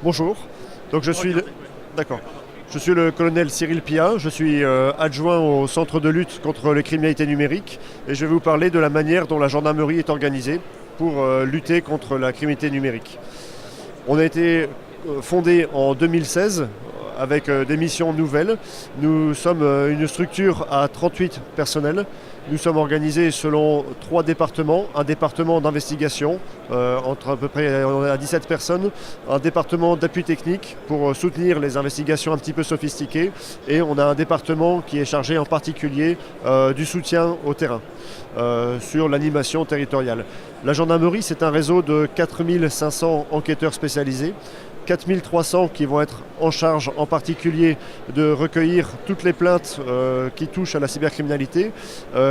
Bonjour. Donc d'accord. Je suis le colonel Cyril Pia, je suis adjoint au centre de lutte contre les criminalités numériques et je vais vous parler de la manière dont la gendarmerie est organisée pour lutter contre la criminalité numérique. On a été fondé en 2016 avec des missions nouvelles. Nous sommes une structure à 38 personnels. Nous sommes organisés selon 3 départements. Un département d'investigation, entre à peu près on a 17 personnes. Un département d'appui technique pour soutenir les investigations un petit peu sophistiquées. Et on a un département qui est chargé en particulier du soutien au terrain, sur l'animation territoriale. La gendarmerie, c'est un réseau de 4500 enquêteurs spécialisés. 4300 qui vont être en charge en particulier de recueillir toutes les plaintes qui touchent à la cybercriminalité,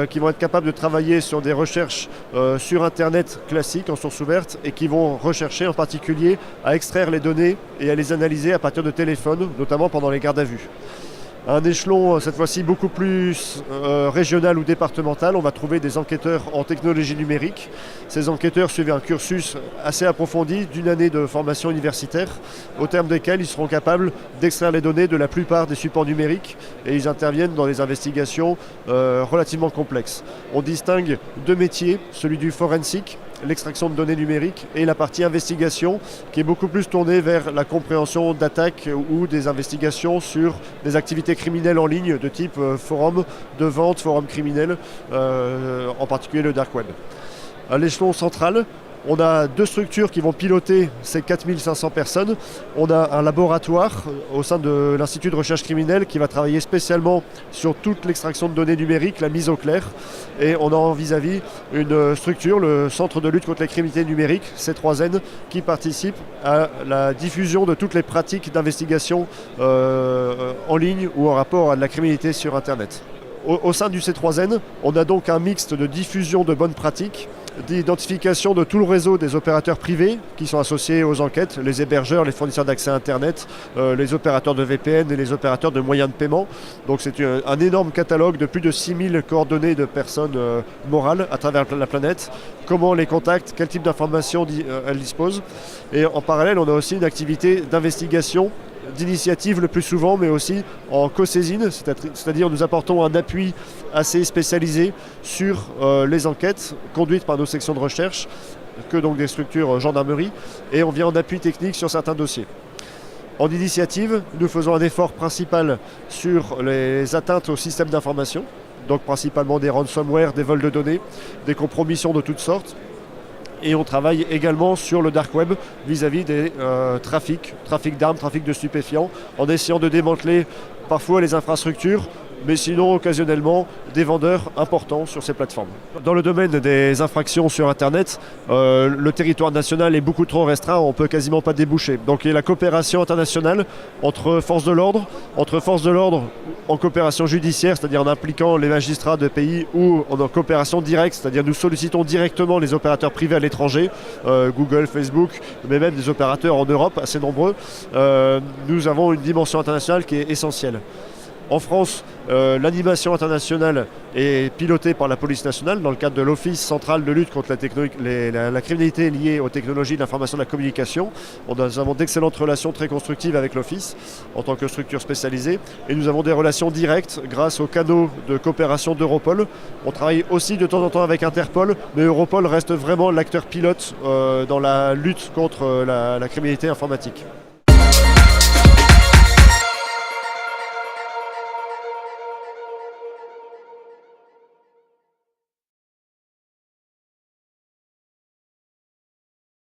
qui vont être capables de travailler sur des recherches sur Internet classiques en source ouverte et qui vont rechercher en particulier à extraire les données et à les analyser à partir de téléphones, notamment pendant les gardes à vue. À un échelon, cette fois-ci, beaucoup plus régional ou départemental, on va trouver des enquêteurs en technologie numérique. Ces enquêteurs suivent un cursus assez approfondi d'une année de formation universitaire, au terme desquels ils seront capables d'extraire les données de la plupart des supports numériques et ils interviennent dans des investigations relativement complexes. On distingue 2 métiers, celui du forensique, l'extraction de données numériques, et la partie investigation qui est beaucoup plus tournée vers la compréhension d'attaques ou des investigations sur des activités criminelles en ligne de type forum de vente, forum criminel, en particulier le dark web. À l'échelon central, on a 2 structures qui vont piloter ces 4500 personnes. On a un laboratoire au sein de l'Institut de recherche criminelle qui va travailler spécialement sur toute l'extraction de données numériques, la mise au clair. Et on a en vis-à-vis une structure, le Centre de lutte contre les criminalités numériques, C3N, qui participe à la diffusion de toutes les pratiques d'investigation en ligne ou en rapport à de la criminalité sur Internet. Au sein du C3N, on a donc un mixte de diffusion de bonnes pratiques, d'identification de tout le réseau des opérateurs privés qui sont associés aux enquêtes, les hébergeurs, les fournisseurs d'accès à Internet, les opérateurs de VPN et les opérateurs de moyens de paiement. Donc c'est un énorme catalogue de plus de 6000 coordonnées de personnes morales à travers la planète, comment on les contacte, quel type d'informations elles disposent. Et en parallèle, on a aussi une activité d'investigation, d'initiative le plus souvent, mais aussi en co-saisine, c'est-à-dire nous apportons un appui assez spécialisé sur les enquêtes conduites par nos sections de recherche, que donc des structures gendarmerie, et on vient en appui technique sur certains dossiers. En initiative, nous faisons un effort principal sur les atteintes au système d'information, donc principalement des ransomware, des vols de données, des compromissions de toutes sortes. Et on travaille également sur le dark web vis-à-vis des trafics d'armes, trafic de stupéfiants, en essayant de démanteler parfois les infrastructures, mais sinon occasionnellement des vendeurs importants sur ces plateformes. Dans le domaine des infractions sur Internet, le territoire national est beaucoup trop restreint, on ne peut quasiment pas déboucher. Donc il y a la coopération internationale entre forces de l'ordre en coopération judiciaire, c'est-à-dire en impliquant les magistrats de pays, ou en coopération directe, c'est-à-dire nous sollicitons directement les opérateurs privés à l'étranger, Google, Facebook, mais même des opérateurs en Europe, assez nombreux. Nous avons une dimension internationale qui est essentielle. En France, l'animation internationale est pilotée par la police nationale dans le cadre de l'Office central de lutte contre la criminalité liée aux technologies de l'information et de la communication. Nous avons d'excellentes relations très constructives avec l'Office en tant que structure spécialisée et nous avons des relations directes grâce aux canaux de coopération d'Europol. On travaille aussi de temps en temps avec Interpol, mais Europol reste vraiment l'acteur pilote dans la lutte contre la criminalité informatique.